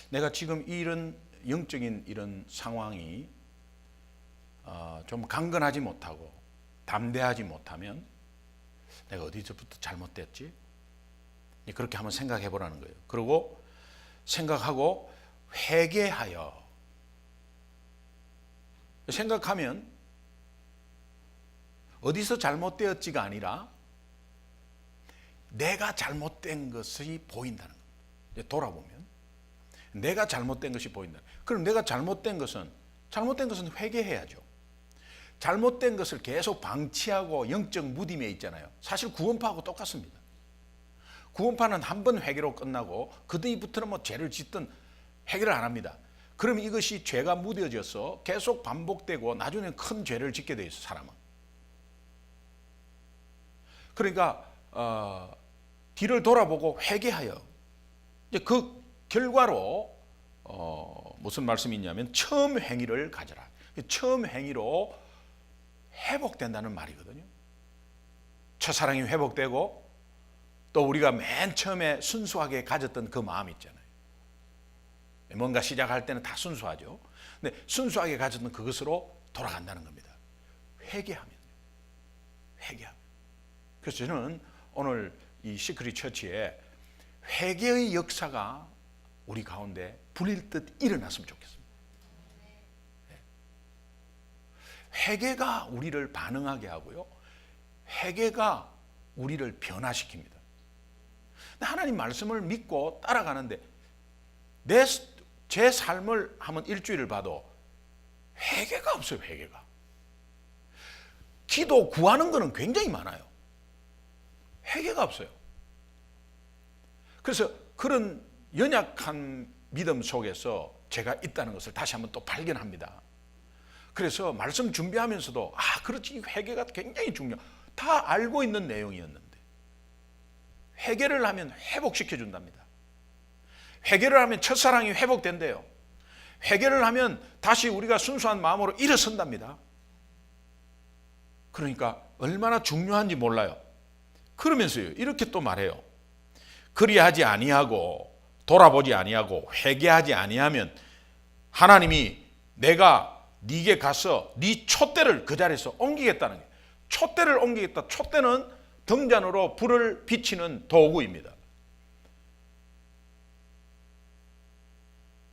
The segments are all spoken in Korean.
내가 지금 이런 영적인 이런 상황이 좀 강건하지 못하고 담대하지 못하면 내가 어디서부터 잘못됐지? 그렇게 한번 생각해 보라는 거예요. 그리고 생각하고 회개하여 생각하면 어디서 잘못되었지가 아니라 내가 잘못된 것이 보인다는 거예요. 돌아보면 내가 잘못된 것이 보인다. 그럼 내가 잘못된 것은 회개해야죠. 잘못된 것을 계속 방치하고 영적 무딤에 있잖아요. 사실 구원파하고 똑같습니다. 구원파는 한 번 회개로 끝나고 그 뒤부터는 뭐 죄를 짓든 회개를 안 합니다. 그럼 이것이 죄가 무뎌져서 계속 반복되고 나중에는 큰 죄를 짓게 돼 있어, 사람은. 그러니까 뒤를 돌아보고 회개하여 이제 그 결과로 무슨 말씀이 있냐면 처음 행위를 가져라. 처음 행위로 회복된다는 말이거든요. 첫사랑이 회복되고 또 우리가 맨 처음에 순수하게 가졌던 그 마음 있잖아요. 뭔가 시작할 때는 다 순수하죠. 근데 순수하게 가졌던 그것으로 돌아간다는 겁니다. 회개하면. 그래서 저는 오늘 이 시크릿 처치에 회개의 역사가 우리 가운데 불일 듯 일어났으면 좋겠습니다. 회개가 우리를 반응하게 하고요. 회개가 우리를 변화시킵니다. 하나님 말씀을 믿고 따라가는데 제 삶을 한번 일주일을 봐도 회개가 없어요. 회개가. 기도 구하는 거는 굉장히 많아요. 회개가 없어요. 그래서 그런 연약한 믿음 속에서 제가 있다는 것을 다시 한번 또 발견합니다. 그래서 말씀 준비하면서도 그렇지, 회개가 굉장히 다 알고 있는 내용이었는데 회개를 하면 회복시켜 준답니다. 회개를 하면 첫사랑이 회복된대요. 회개를 하면 다시 우리가 순수한 마음으로 일어선답니다. 그러니까 얼마나 중요한지 몰라요. 그러면서요 이렇게 또 말해요. 그리하지 아니하고 돌아보지 아니하고 회개하지 아니하면 하나님이 내가 네게 가서 네 촛대를 그 자리에서 옮기겠다는 거예요. 촛대를 옮기겠다. 촛대는 등잔으로 불을 비치는 도구입니다.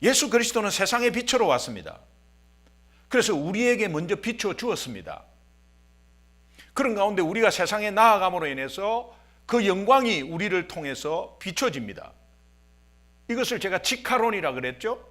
예수 그리스도는 세상의 빛으로 왔습니다. 그래서 우리에게 먼저 비춰 주었습니다. 그런 가운데 우리가 세상에 나아감으로 인해서 그 영광이 우리를 통해서 비춰집니다. 이것을 제가 직화론이라 그랬죠.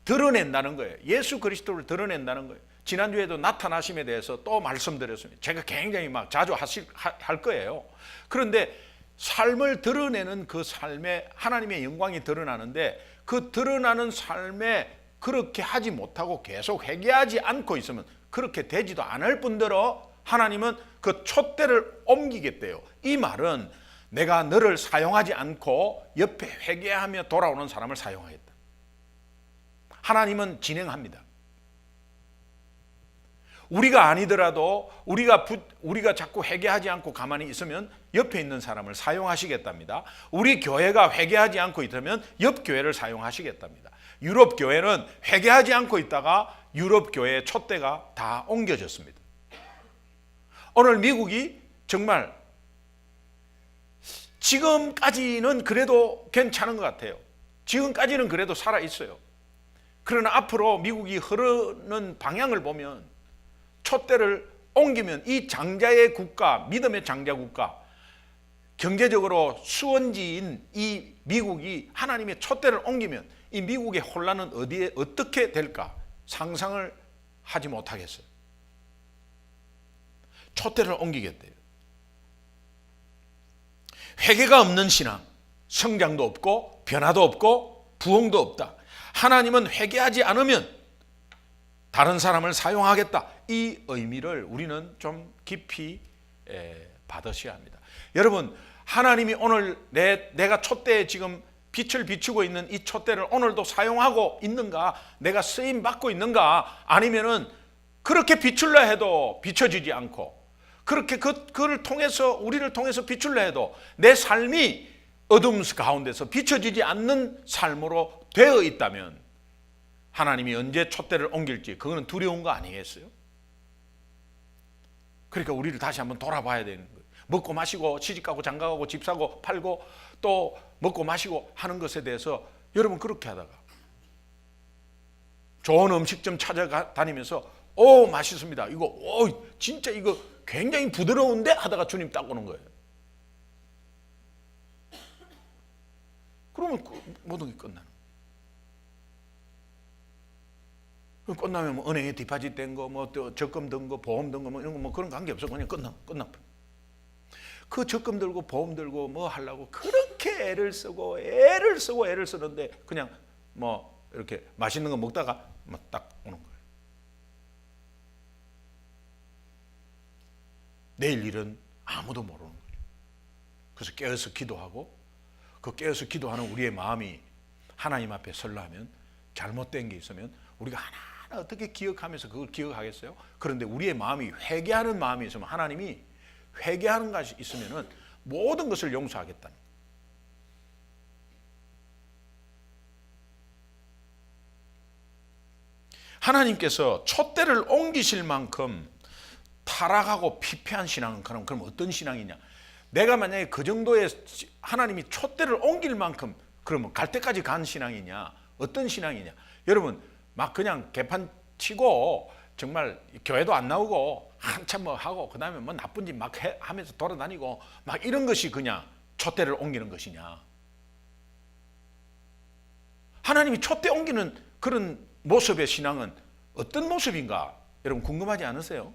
드러낸다는 거예요. 예수 그리스도를 드러낸다는 거예요. 지난주에도 나타나심에 대해서 또 말씀드렸습니다. 제가 굉장히 자주 할 거예요. 그런데 삶을 드러내는 그 삶에 하나님의 영광이 드러나는데 그 드러나는 삶에 그렇게 하지 못하고 계속 회개하지 않고 있으면 그렇게 되지도 않을 뿐더러 하나님은 그 촛대를 옮기겠대요. 이 말은 내가 너를 사용하지 않고 옆에 회개하며 돌아오는 사람을 사용하겠다. 하나님은 진행합니다. 우리가 아니더라도 우리가 자꾸 회개하지 않고 가만히 있으면 옆에 있는 사람을 사용하시겠답니다. 우리 교회가 회개하지 않고 있다면 옆 교회를 사용하시겠답니다. 유럽 교회는 회개하지 않고 있다가 유럽 교회의 촛대가 다 옮겨졌습니다. 오늘 미국이 정말 지금까지는 그래도 괜찮은 것 같아요. 지금까지는 그래도 살아 있어요. 그러나 앞으로 미국이 흐르는 방향을 보면 촛대를 옮기면 이 장자의 국가, 믿음의 장자 국가, 경제적으로 수원지인 이 미국이 하나님의 촛대를 옮기면 이 미국의 혼란은 어디에 어떻게 될까 상상을 하지 못하겠어요. 촛대를 옮기겠대요. 회개가 없는 신앙, 성장도 없고 변화도 없고 부흥도 없다. 하나님은 회개하지 않으면 다른 사람을 사용하겠다. 이 의미를 우리는 좀 깊이 받으셔야 합니다. 여러분, 하나님이 오늘 내가 촛대에 지금 빛을 비추고 있는 이 촛대를 오늘도 사용하고 있는가? 내가 쓰임 받고 있는가? 아니면은 그렇게 비출라 해도 비춰지지 않고 그렇게 그를 통해서 우리를 통해서 비출라 해도 내 삶이 어둠 가운데서 비춰지지 않는 삶으로 되어 있다면 하나님이 언제 촛대를 옮길지 그거는 두려운 거 아니겠어요? 그러니까 우리를 다시 한번 돌아봐야 되는 거예요. 먹고 마시고 시집가고 장가가고 집 사고 팔고 또 먹고 마시고 하는 것에 대해서 여러분 그렇게 하다가 좋은 음식점 찾아다니면서 오 맛있습니다. 이거 오 진짜 이거 굉장히 부드러운데 하다가 주님 딱 오는 거예요. 그러면 모든 게 끝나는 거예요. 끝나면 뭐 은행에 디파짓 된 거, 뭐 적금 든 거, 보험 든 거, 뭐 이런 거 뭐 그런 관계 없어. 그냥 끝나. 그 적금 들고 보험 들고 뭐 하려고 그렇게 애를 쓰고 쓰는데 그냥 뭐 이렇게 맛있는 거 먹다가 뭐 딱 오는 거예요. 내일 일은 아무도 모르는 거죠. 그래서 깨어서 기도하고 그 깨어서 기도하는 우리의 마음이 하나님 앞에 설라 하면 잘못된 게 있으면 우리가 하나하나 어떻게 기억하면서 그걸 기억하겠어요? 그런데 우리의 마음이 회개하는 마음이 있으면 하나님이 회개하는 것이 있으면 모든 것을 용서하겠다는 거예요. 하나님께서 촛대를 옮기실 만큼 타락하고 피폐한 신앙은 그럼 어떤 신앙이냐? 내가 만약에 그 정도의 하나님이 촛대를 옮길 만큼 그러면 갈 때까지 간 신앙이냐? 어떤 신앙이냐? 여러분 막 그냥 개판 치고 정말 교회도 안 나오고 한참 뭐 하고 그 다음에 뭐 나쁜 짓 막 하면서 돌아다니고 막 이런 것이 그냥 촛대를 옮기는 것이냐? 하나님이 촛대 옮기는 그런 모습의 신앙은 어떤 모습인가? 여러분 궁금하지 않으세요?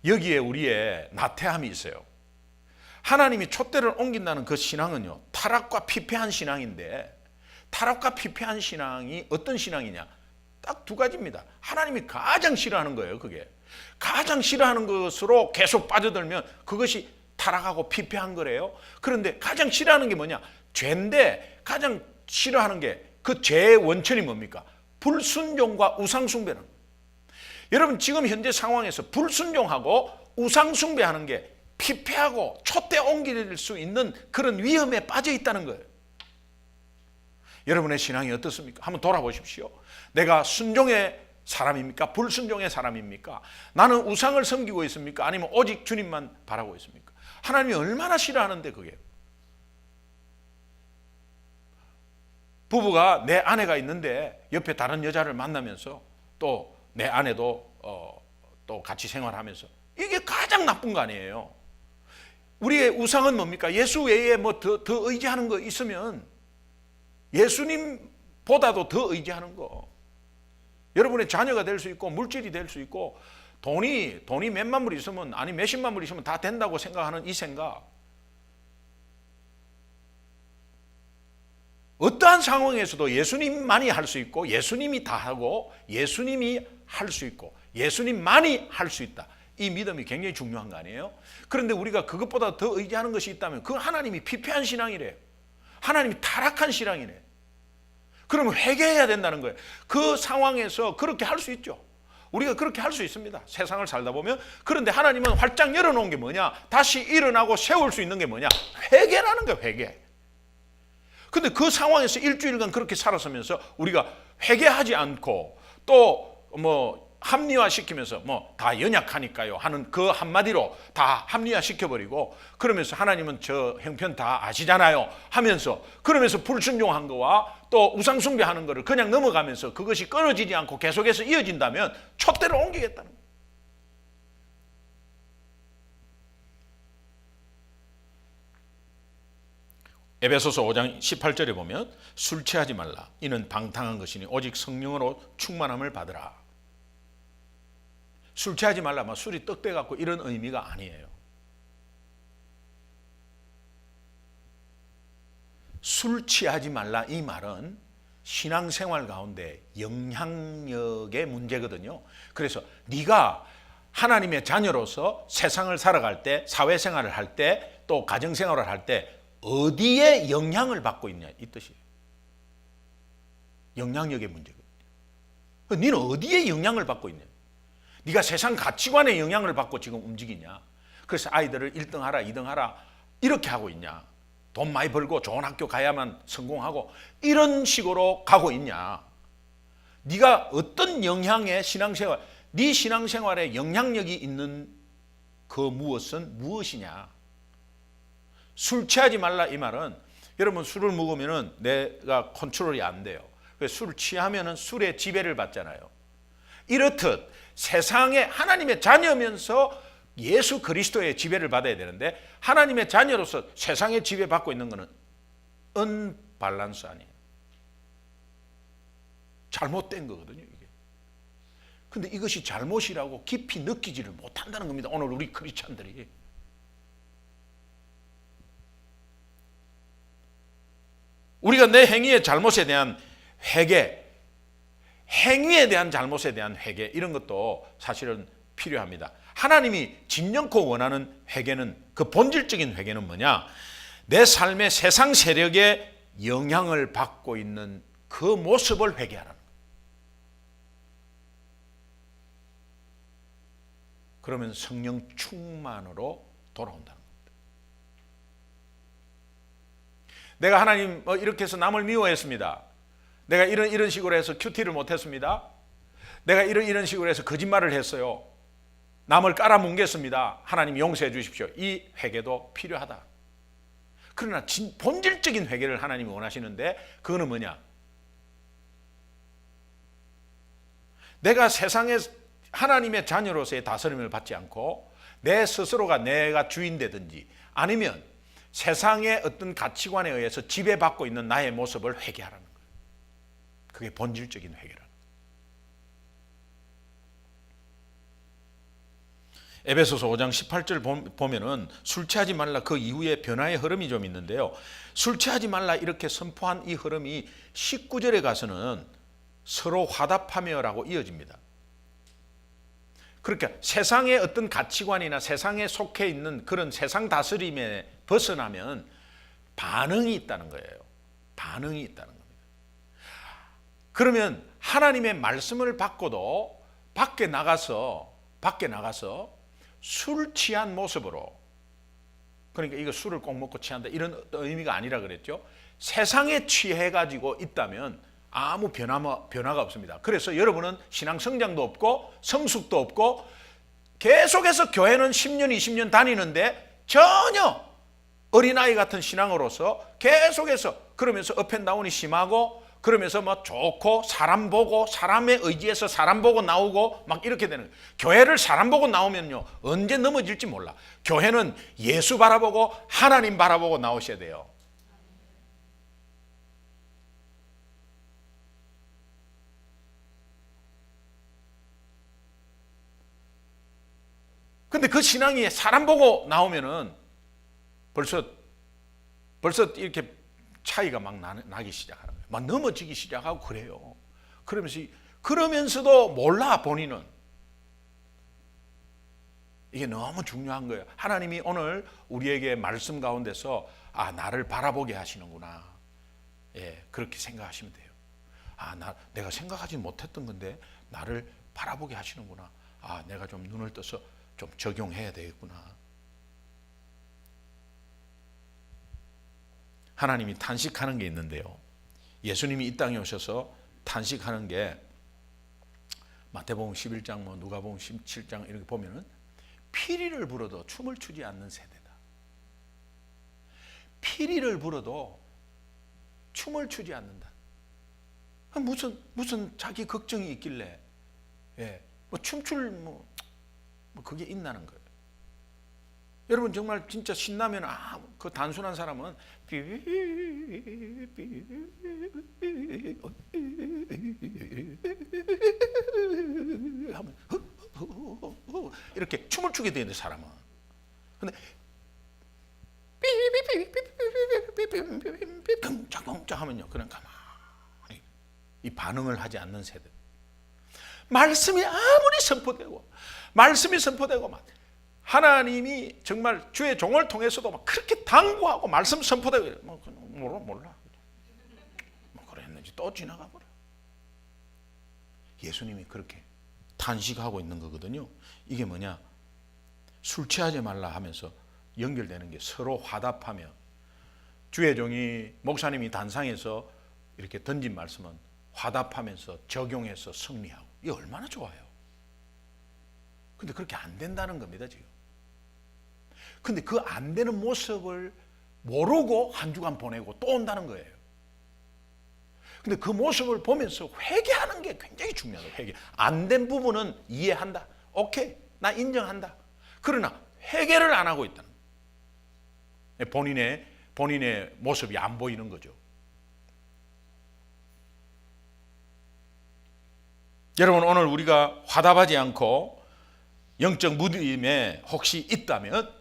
여기에 우리의 나태함이 있어요. 하나님이 촛대를 옮긴다는 그 신앙은요, 타락과 피폐한 신앙인데, 타락과 피폐한 신앙이 어떤 신앙이냐? 딱 두 가지입니다. 하나님이 가장 싫어하는 거예요, 그게. 가장 싫어하는 것으로 계속 빠져들면 그것이 타락하고 피폐한 거래요. 그런데 가장 싫어하는 게 뭐냐? 죄인데 가장 싫어하는 게 그 죄의 원천이 뭡니까? 불순종과 우상숭배는. 여러분 지금 현재 상황에서 불순종하고 우상숭배하는 게 피폐하고 촛대 옮길 수 있는 그런 위험에 빠져 있다는 거예요. 여러분의 신앙이 어떻습니까? 한번 돌아보십시오. 내가 순종의 사람입니까? 불순종의 사람입니까? 나는 우상을 섬기고 있습니까? 아니면 오직 주님만 바라고 있습니까? 하나님이 얼마나 싫어하는데 그게. 부부가 내 아내가 있는데 옆에 다른 여자를 만나면서 또 내 아내도 또 같이 생활하면서 이게 가장 나쁜 거 아니에요. 우리의 우상은 뭡니까? 예수 외에 뭐 더 의지하는 거 있으면 예수님보다도 더 의지하는 거. 여러분의 자녀가 될 수 있고 물질이 될 수 있고 돈이 몇만 불 있으면 아니 몇십만 불 있으면 다 된다고 생각하는 이 생각. 어떠한 상황에서도 예수님만이 할 수 있고 예수님이 다 하고 예수님이 할 수 있고 예수님만이 할 수 있다. 이 믿음이 굉장히 중요한 거 아니에요? 그런데 우리가 그것보다 더 의지하는 것이 있다면 그 하나님이 피폐한 신앙이래요. 하나님이 타락한 신앙이래. 그러면 회개해야 된다는 거예요. 그 상황에서 그렇게 할 수 있죠. 우리가 그렇게 할 수 있습니다. 세상을 살다 보면. 그런데 하나님은 활짝 열어놓은 게 뭐냐? 다시 일어나고 세울 수 있는 게 뭐냐? 회개라는 거예요. 회개. 근데 그 상황에서 일주일간 그렇게 살아서면서 우리가 회개하지 않고 또 뭐 합리화시키면서 뭐 다 연약하니까요 하는 그 한마디로 다 합리화시켜버리고 그러면서 하나님은 저 형편 다 아시잖아요 하면서 그러면서 불순종한 거와 또 우상숭배하는 거를 그냥 넘어가면서 그것이 끊어지지 않고 계속해서 이어진다면 촛대를 옮기겠다는 거예요. 에베소서 5장 18절에 보면 술 취하지 말라. 이는 방탕한 것이니 오직 성령으로 충만함을 받으라. 술 취하지 말라. 막 술이 떡대 갖고 이런 의미가 아니에요. 술 취하지 말라 이 말은 신앙생활 가운데 영향력의 문제거든요. 그래서 네가 하나님의 자녀로서 세상을 살아갈 때 사회생활을 할 때 또 가정생활을 할 때 어디에 영향을 받고 있냐 이 뜻이에요. 영향력의 문제거든요. 너는 어디에 영향을 받고 있냐? 네가 세상 가치관에 영향을 받고 지금 움직이냐? 그래서 아이들을 1등 하라 2등 하라 이렇게 하고 있냐? 돈 많이 벌고 좋은 학교 가야만 성공하고 이런 식으로 가고 있냐? 네가 어떤 영향의 신앙생활, 네 신앙생활에 영향력이 있는 그 무엇은 무엇이냐? 술 취하지 말라 이 말은 여러분 술을 먹으면은 내가 컨트롤이 안 돼요. 술을 취하면은 술의 지배를 받잖아요. 이렇듯 세상에 하나님의 자녀면서 예수 그리스도의 지배를 받아야 되는데 하나님의 자녀로서 세상의 지배받고 있는 것은 언밸런스 아니에요. 잘못된 거거든요, 이게. 근데 이것이 잘못이라고 깊이 느끼지를 못한다는 겁니다. 오늘 우리 크리스찬들이. 우리가 내 행위의 잘못에 대한 회개, 행위에 대한 잘못에 대한 회개 이런 것도 사실은 필요합니다. 하나님이 진정코 원하는 회개는 그 본질적인 회개는 뭐냐? 내 삶의 세상 세력에 영향을 받고 있는 그 모습을 회개하라는 거예요. 그러면 성령 충만으로 돌아온다는 겁니다. 내가 하나님 이렇게 해서 남을 미워했습니다. 내가 이런 식으로 해서 큐티를 못했습니다. 내가 이런 식으로 해서 거짓말을 했어요. 남을 깔아뭉갰습니다. 하나님 용서해 주십시오. 이 회개도 필요하다. 그러나 본질적인 회개를 하나님이 원하시는데 그거는 뭐냐? 내가 세상에 하나님의 자녀로서의 다스림을 받지 않고 내 스스로가 내가 주인 되든지 아니면 세상의 어떤 가치관에 의해서 지배받고 있는 나의 모습을 회개하라는 거예요. 그게 본질적인 회개라는 거예요. 에베소서 5장 18절 보면은 술 취하지 말라 그 이후에 변화의 흐름이 좀 있는데요. 술 취하지 말라 이렇게 선포한 이 흐름이 19절에 가서는 서로 화답하며라고 이어집니다. 그러니까 세상의 어떤 가치관이나 세상에 속해 있는 그런 세상 다스림에 벗어나면 반응이 있다는 거예요. 반응이 있다는 겁니다. 그러면 하나님의 말씀을 받고도 밖에 나가서 술 취한 모습으로, 그러니까 이거 술을 꼭 먹고 취한다 이런 의미가 아니라 그랬죠. 세상에 취해가지고 있다면 아무 변화가 없습니다. 그래서 여러분은 신앙 성장도 없고 성숙도 없고 계속해서 교회는 10년 20년 다니는데 전혀 어린아이 같은 신앙으로서 계속해서 그러면서 업앤다운이 심하고 그러면서 뭐 좋고 사람 보고 사람의 의지에서 사람 보고 나오고 막 이렇게 되는 거예요. 교회를 사람 보고 나오면요 언제 넘어질지 몰라. 교회는 예수 바라보고 하나님 바라보고 나오셔야 돼요. 근데 그 신앙이 사람 보고 나오면은 벌써 이렇게 차이가 막 나기 시작하는 거예요. 막 넘어지기 시작하고 그래요. 그러면서도 몰라 본인은. 이게 너무 중요한 거예요. 하나님이 오늘 우리에게 말씀 가운데서 나를 바라보게 하시는구나. 예, 그렇게 생각하시면 돼요. 내가 생각하지 못했던 건데 나를 바라보게 하시는구나. 내가 좀 눈을 떠서 좀 적용해야 되겠구나. 하나님이 탄식하는 게 있는데요. 예수님이 이 땅에 오셔서 탄식하는 게 마태복음 11장, 누가복음 17장 이렇게 보면은 피리를 불어도 춤을 추지 않는 세대다. 피리를 불어도 춤을 추지 않는다. 무슨 자기 걱정이 있길래 춤출 그게 있나는 거예요. 여러분 정말 진짜 신나면 그 단순한 사람은 이렇게 춤을 추게 되는데 사람은. 근데 쿵짝쿵짝 하면요 그냥 가만히 이 반응을 하지 않는 세대. 말씀이 아무리 선포되고 막 하나님이 정말 주의 종을 통해서도 막 그렇게 당부하고 말씀 선포되고 몰라 뭐 그랬는지 또 지나가 버려. 예수님이 그렇게 탄식하고 있는 거거든요. 이게 뭐냐? 술 취하지 말라 하면서 연결되는 게 서로 화답하며 주의 종이 목사님이 단상에서 이렇게 던진 말씀은 화답하면서 적용해서 승리하고, 이게 얼마나 좋아요. 근데 그렇게 안 된다는 겁니다 지금. 근데 그 안 되는 모습을 모르고 한 주간 보내고 또 온다는 거예요. 근데 그 모습을 보면서 회개하는 게 굉장히 중요해요. 회개. 안 된 부분은 이해한다. 오케이, 나 인정한다. 그러나 회개를 안 하고 있다는 거예요. 본인의 모습이 안 보이는 거죠. 여러분, 오늘 우리가 화답하지 않고 영적 무디임에 혹시 있다면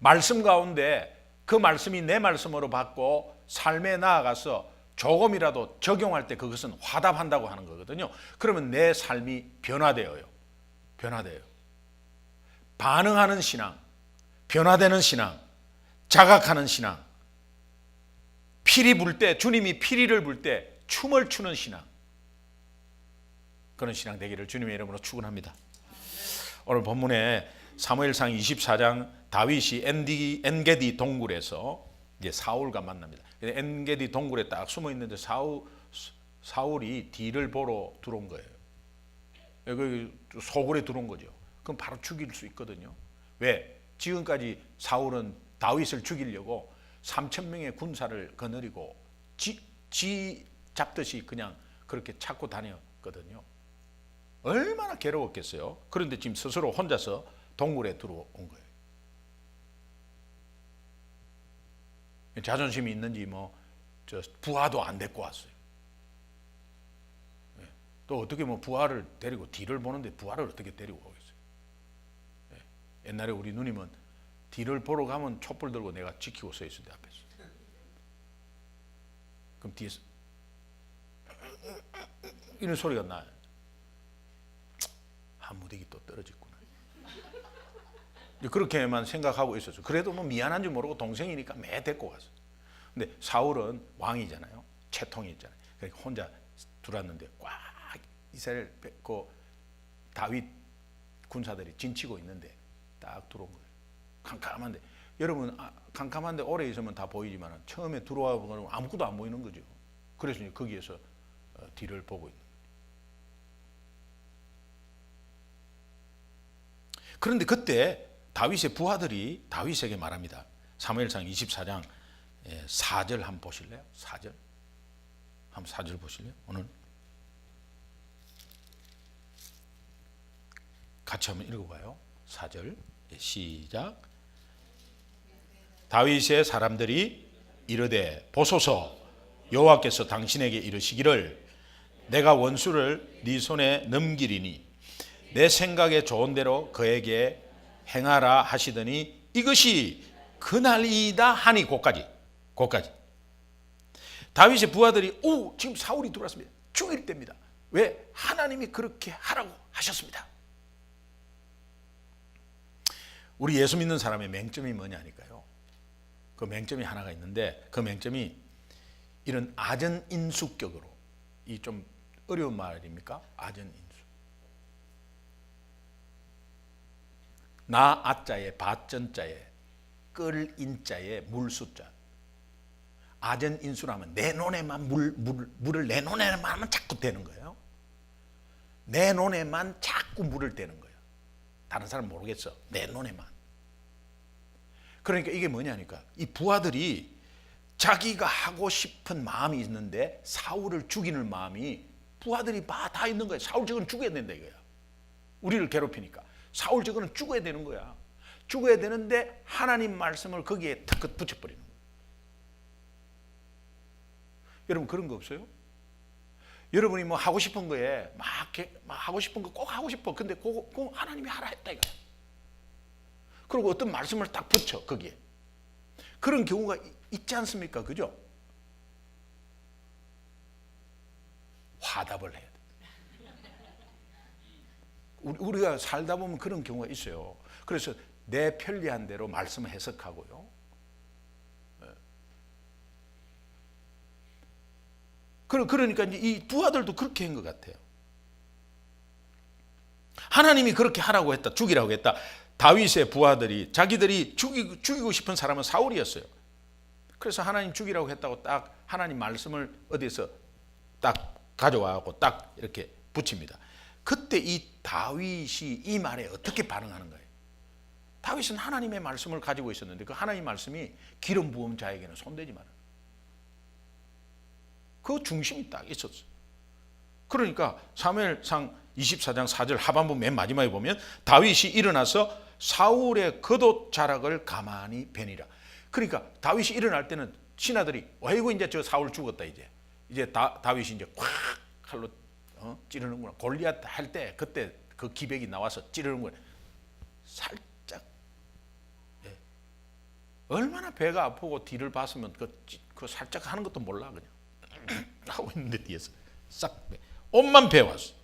말씀 가운데 그 말씀이 내 말씀으로 받고 삶에 나아가서 조금이라도 적용할 때 그것은 화답한다고 하는 거거든요. 그러면 내 삶이 변화되어요. 반응하는 신앙, 변화되는 신앙, 자각하는 신앙, 피리 불 때, 주님이 피리를 불 때 춤을 추는 신앙, 그런 신앙 되기를 주님의 이름으로 축원합니다. 오늘 본문에 사무엘상 24장 다윗이 엔게디 동굴에서 이제 사울과 만납니다. 엔게디 동굴에 딱 숨어 있는데 사울이 뒤를 보러 들어온 거예요. 그 소굴에 들어온 거죠. 그럼 바로 죽일 수 있거든요. 왜? 지금까지 사울은 다윗을 죽이려고 3,000명의 군사를 거느리고 지 잡듯이 그냥 그렇게 찾고 다녔거든요. 얼마나 괴로웠겠어요. 그런데 지금 스스로 혼자서 동굴에 들어온 거예요. 자존심이 있는지 부하도 안 데리고 왔어요. 또 어떻게 부하를 데리고 뒤를 보는데 부하를 어떻게 데리고 오겠어요. 옛날에 우리 누님은 뒤를 보러 가면 촛불 들고 내가 지키고 서 있을 때 앞에서. 그럼 뒤에서 이런 소리가 나요. 무敵또 떨어졌구나. 그렇게만 생각하고 있었죠. 그래도 미안한 줄 모르고 동생이니까 매 데리고 갔어요. 근데 사울은 왕이잖아요. 채통이 있잖아요. 그러니까 혼자 들어왔는데 꽉 이스라엘 다윗 군사들이 진치고 있는데 딱 들어온 거예요. 캄캄한데, 여러분 캄캄한데 오래 있으면 다 보이지만 처음에 들어와 보면 아무것도 안 보이는 거죠. 그래서 거기에서 뒤를 보고 있는 거예요. 그런데 그때 다윗의 부하들이 다윗에게 말합니다. 사무엘상 24장 4절 한번 보실래요? 4절. 한번 4절 보실래요? 오늘 같이 한번 읽어봐요. 4절 시작. 다윗의 사람들이 이르되 보소서, 여호와께서 당신에게 이르시기를 내가 원수를 네 손에 넘기리니 내 생각에 좋은 대로 그에게 행하라 하시더니 이것이 그날이다 하니 곧까지 다윗의 부하들이 지금 사울이 들어왔습니다. 죽일 때입니다. 왜? 하나님이 그렇게 하라고 하셨습니다. 우리 예수 믿는 사람의 맹점이 뭐냐니까요. 그 맹점이 하나가 있는데, 그 맹점이 이런 아전인수격으로, 이 좀 어려운 말입니까? 아전인수. 나 아자에 밭전자에 끌인자에 물수자. 아전인수라면 내 눈에만 물을 내 눈에만 하면 자꾸 되는 거예요. 내 눈에만 자꾸 물을 대는 거예요. 다른 사람 모르겠어. 내 눈에만. 그러니까 이게 뭐냐니까, 이 부하들이 자기가 하고 싶은 마음이 있는데 사울을 죽이는 마음이 부하들이 다 있는 거예요. 사울 저거는 죽여야 된다 이거야. 우리를 괴롭히니까 사울 저거는 죽어야 되는 거야. 죽어야 되는데 하나님 말씀을 거기에 탁 붙여버리는 거예요. 여러분 그런 거 없어요? 여러분이 하고 싶은 거에 막 하고 싶은 거 꼭 하고 싶어. 근데 그거 하나님이 하라 했다 이거야. 그리고 어떤 말씀을 딱 붙여 거기에. 그런 경우가 있지 않습니까? 그죠? 화답을 해야 돼. 우리가 살다 보면 그런 경우가 있어요. 그래서 내 편리한 대로 말씀을 해석하고요. 그러니까 이제 이 부하들도 그렇게 한 것 같아요. 하나님이 그렇게 하라고 했다, 죽이라고 했다. 다윗의 부하들이 자기들이 죽이고 싶은 사람은 사울이었어요. 그래서 하나님 죽이라고 했다고 딱 하나님 말씀을 어디서 딱 가져와갖고 딱 이렇게 붙입니다. 그때 이 다윗이 이 말에 어떻게 반응하는 거예요? 다윗은 하나님의 말씀을 가지고 있었는데 그 하나님 말씀이 기름 부은 자에게는 손대지 마라. 그 중심이 딱 있었어요. 그러니까 사무엘상 24장 4절 하반부 맨 마지막에 보면 다윗이 일어나서 사울의 겉옷 자락을 가만히 베니라. 그러니까 다윗이 일어날 때는 신하들이 아이고 이제 저 사울 죽었다 이제 다윗이 이제 콱 칼로 찌르는구나. 골리앗 할 때 그때 그 기백이 나와서 찌르는구나. 살짝 얼마나 배가 아프고 뒤를 봤으면 그 살짝 하는 것도 몰라 그냥 하고 있는데 뒤에서 싹 옷만 베어왔어.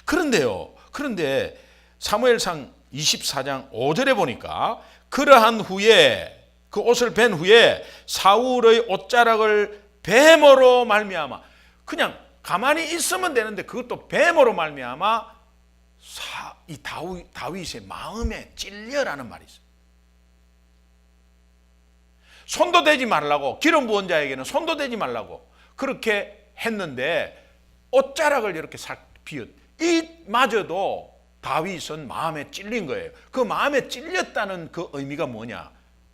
그런데 사무엘상 24장 5절에 보니까 그러한 후에 그 옷을 벤 후에 사울의 옷자락을 뱀으로 말미암아 그냥 가만히 있으면 되는데 그것도 뱀으로 말미암아 이 다윗의 마음에 찔려라는 말이 있어요. 손도 대지 말라고 기름 부은 자에게는 손도 대지 말라고 그렇게 했는데 옷자락을 이렇게 싹 비웃 이마저도 다윗은 마음에 찔린 거예요. 그 마음에 찔렸다는 그 의미가 뭐냐?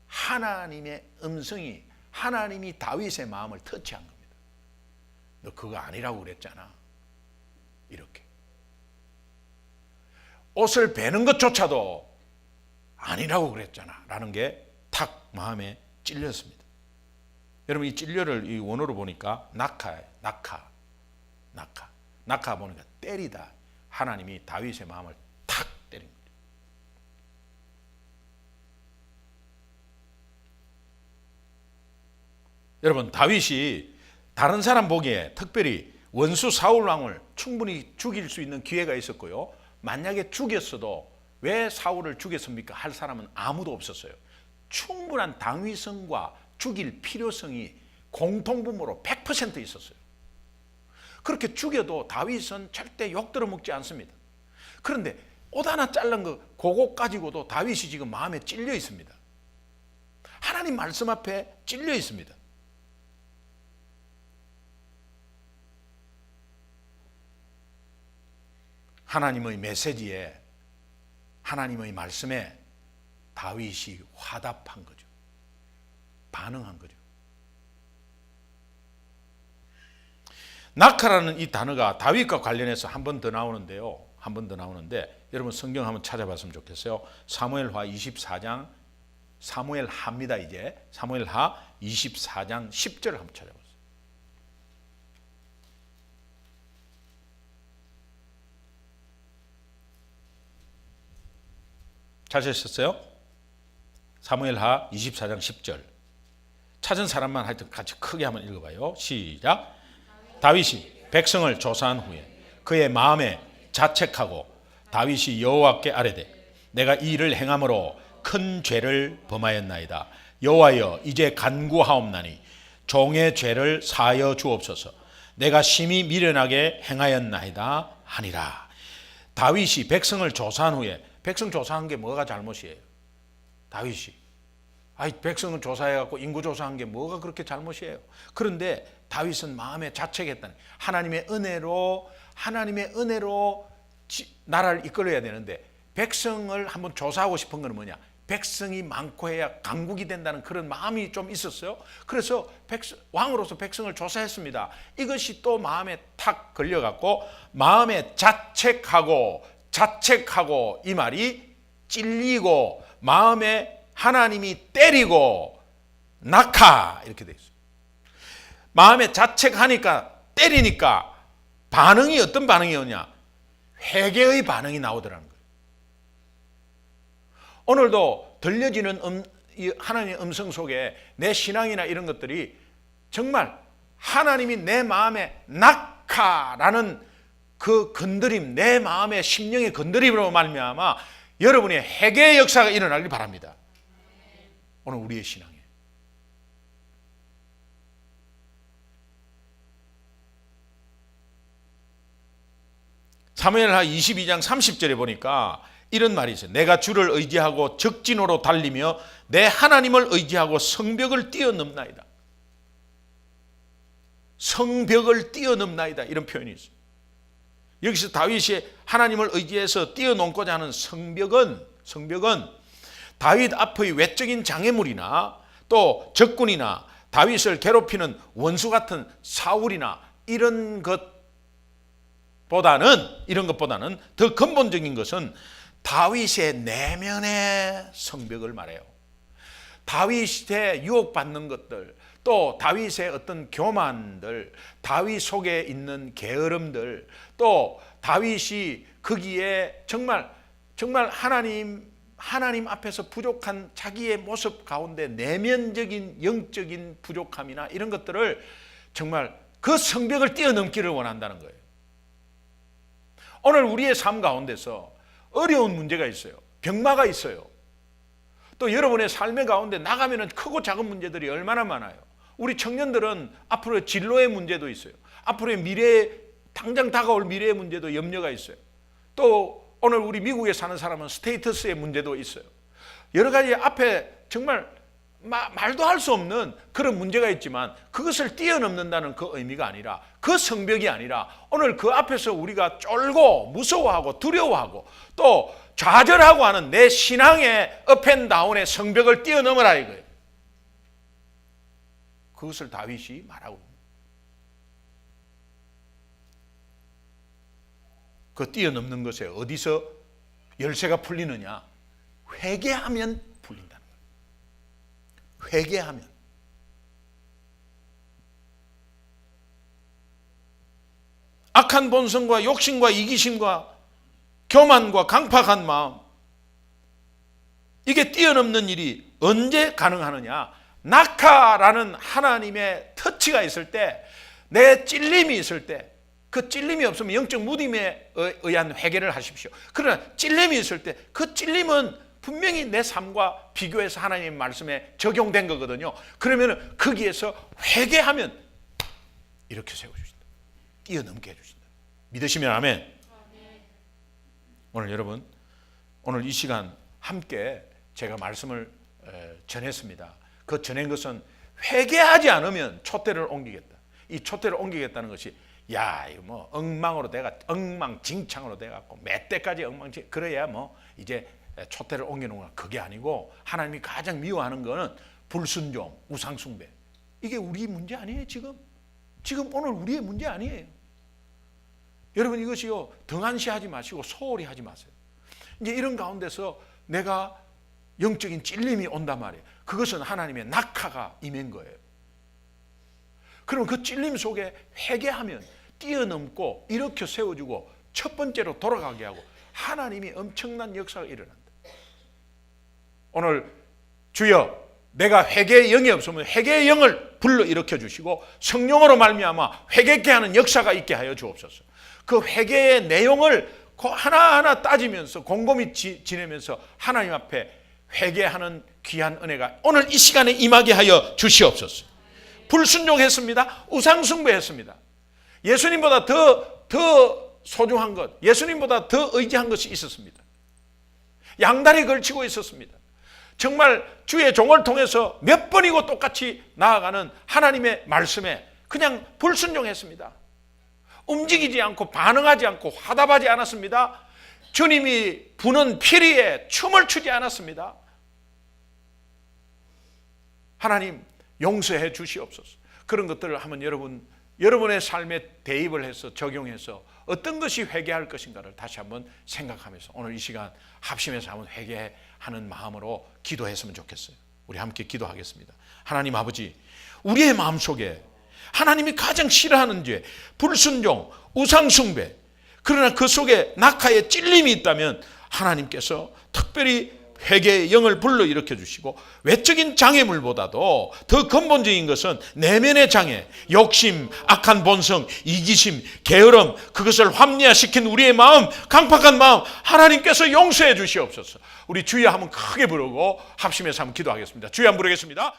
하나님의 음성이 하나님이 다윗의 마음을 터치한 겁니다. 너 그거 아니라고 그랬잖아. 이렇게 옷을 베는 것조차도 아니라고 그랬잖아 라는 게 탁 마음에 찔렸습니다. 여러분 이 찔려를 이 원어로 보니까 낙하예요. 낙하 보니까 때리다. 하나님이 다윗의 마음을 탁 때린 거죠. 여러분 다윗이 다른 사람 보기에 특별히 원수 사울 왕을 충분히 죽일 수 있는 기회가 있었고요. 만약에 죽였어도 왜 사울을 죽였습니까? 할 사람은 아무도 없었어요. 충분한 당위성과 죽일 필요성이 공통분모로 100% 있었어요. 그렇게 죽여도 다윗은 절대 욕 들어먹지 않습니다. 그런데 옷 하나 잘른 그거 가지고도 다윗이 지금 마음에 찔려 있습니다. 하나님 말씀 앞에 찔려 있습니다. 하나님의 메시지에 하나님의 말씀에 다윗이 화답한 거죠. 반응한 거죠. 낙하라는 이 단어가 다윗과 관련해서 한 번 더 나오는데요. 한 번 더 나오는데 여러분 성경 한번 찾아봤으면 좋겠어요. 사무엘하 24장 사무엘하입니다. 이제 사무엘하 24장 10절 한번 찾아보세요. 찾으셨어요? 사무엘하 24장 10절. 찾은 사람만 하여튼 같이 크게 한번 읽어봐요. 시작. 다윗이 백성을 조사한 후에 그의 마음에 자책하고 다윗이 여호와께 아뢰되 내가 이 일을 행함으로 큰 죄를 범하였나이다. 여호와여 이제 간구하옵나니 종의 죄를 사하여 주옵소서. 내가 심히 미련하게 행하였나이다 하니라. 다윗이 백성을 조사한 후에 백성 조사한 게 뭐가 잘못이에요? 다윗이 백성을 조사해갖고 인구 조사한 게 뭐가 그렇게 잘못이에요? 그런데 다윗은 마음에 자책했다니 하나님의 은혜로 나라를 이끌어야 되는데 백성을 한번 조사하고 싶은 건 뭐냐? 백성이 많고 해야 강국이 된다는 그런 마음이 좀 있었어요. 그래서 왕으로서 백성을 조사했습니다. 이것이 또 마음에 탁 걸려갖고 마음에 자책하고 이 말이 찔리고 마음에 하나님이 때리고 낙하 이렇게 돼 있어요. 마음에 자책하니까 때리니까 반응이 어떤 반응이었냐? 회개의 반응이 나오더라는 거예요. 오늘도 들려지는 하나님의 음성 속에 내 신앙이나 이런 것들이 정말 하나님이 내 마음에 낙하라는 그 건드림, 내 마음의 심령의 건드림으로 말미암아 여러분의 회개의 역사가 일어나길 바랍니다. 오늘 우리의 신앙에 사무엘하 22장 30절에 보니까 이런 말이 있어요. 내가 주를 의지하고 적진으로 달리며 내 하나님을 의지하고 성벽을 뛰어넘나이다. 성벽을 뛰어넘나이다. 이런 표현이 있어요. 여기서 다윗이 하나님을 의지해서 뛰어넘고자 하는 성벽은 다윗 앞의 외적인 장애물이나 또 적군이나 다윗을 괴롭히는 원수 같은 사울이나 이런 것보다는 더 근본적인 것은 다윗의 내면의 성벽을 말해요. 다윗의 유혹받는 것들, 또 다윗의 어떤 교만들, 다윗 속에 있는 게으름들, 또 다윗이 거기에 정말 하나님 앞에서 부족한 자기의 모습 가운데 내면적인 영적인 부족함이나 이런 것들을 정말 그 성벽을 뛰어넘기를 원한다는 거예요. 오늘 우리의 삶 가운데서 어려운 문제가 있어요. 병마가 있어요. 또 여러분의 삶의 가운데 나가면 크고 작은 문제들이 얼마나 많아요. 우리 청년들은 앞으로의 진로의 문제도 있어요. 앞으로의 미래에 당장 다가올 미래의 문제도 염려가 있어요. 또 오늘 우리 미국에 사는 사람은 스테이터스의 문제도 있어요. 여러 가지 앞에 정말 말도 할 수 없는 그런 문제가 있지만 그것을 뛰어넘는다는 그 의미가 아니라, 그 성벽이 아니라 오늘 그 앞에서 우리가 쫄고 무서워하고 두려워하고 또 좌절하고 하는 내 신앙의 업앤다운의 성벽을 뛰어넘어라 이거예요. 그것을 다윗이 말하고 있습니다. 그 뛰어넘는 것에 어디서 열쇠가 풀리느냐? 회개하면 풀린다는 거예요. 회개하면. 악한 본성과 욕심과 이기심과 교만과 강팍한 마음, 이게 뛰어넘는 일이 언제 가능하느냐? 낙하라는 하나님의 터치가 있을 때, 내 찔림이 있을 때, 그 찔림이 없으면 영적 무딤에 의한 회개를 하십시오. 그러나 찔림이 있을 때 그 찔림은 분명히 내 삶과 비교해서 하나님의 말씀에 적용된 거거든요. 그러면 거기에서 회개하면 이렇게 세워주신다. 뛰어넘게 해주신다. 믿으시면 아멘. 오늘 여러분, 오늘 이 시간 함께 제가 말씀을 전했습니다. 그 전한 것은 회개하지 않으면 촛대를 옮기겠다. 이 촛대를 옮기겠다는 것이 이거 뭐 엉망진창으로 돼갖고 몇 대까지 그래야 뭐 이제 촛대를 옮기는구나. 그게 아니고 하나님이 가장 미워하는 거는 불순종, 우상숭배. 이게 우리 문제 아니에요. 지금 오늘 우리의 문제 아니에요. 여러분, 이것이요 등한시하지 마시고 소홀히 하지 마세요. 이제 이런 가운데서 내가 영적인 찔림이 온단 말이에요. 그것은 하나님의 낙하가 임한 거예요. 그럼 그 찔림 속에 회개하면 뛰어넘고 일으켜 세워주고 첫 번째로 돌아가게 하고 하나님이 엄청난 역사가 일어난다. 오늘 주여, 내가 회개의 영이 없으면 회개의 영을 불러 일으켜 주시고 성령으로 말미암아 회개케 하는 역사가 있게 하여 주옵소서. 그 회개의 내용을 하나하나 따지면서 곰곰이 지내면서 하나님 앞에 회개하는 귀한 은혜가 오늘 이 시간에 임하게 하여 주시옵소서. 불순종했습니다. 우상숭배했습니다. 예수님보다 더 소중한 것, 예수님보다 더 의지한 것이 있었습니다. 양다리 걸치고 있었습니다. 정말 주의 종을 통해서 몇 번이고 똑같이 나아가는 하나님의 말씀에 그냥 불순종했습니다. 움직이지 않고 반응하지 않고 화답하지 않았습니다. 주님이 부는 피리에 춤을 추지 않았습니다. 하나님 용서해 주시옵소서. 그런 것들을 한번 여러분의 삶에 대입을 해서 적용해서 어떤 것이 회개할 것인가를 다시 한번 생각하면서 오늘 이 시간 합심해서 한번 회개하는 마음으로 기도했으면 좋겠어요. 우리 함께 기도하겠습니다. 하나님 아버지, 우리의 마음속에 하나님이 가장 싫어하는 죄, 불순종, 우상숭배, 그러나 그 속에 낙하의 찔림이 있다면 하나님께서 특별히 회개의 영을 불러일으켜 주시고 외적인 장애물보다도 더 근본적인 것은 내면의 장애, 욕심, 악한 본성, 이기심, 게으름, 그것을 합리화시킨 우리의 마음, 강팍한 마음 하나님께서 용서해 주시옵소서. 우리 주여 한번 크게 부르고 합심해서 한번 기도하겠습니다. 주여 한번 부르겠습니다.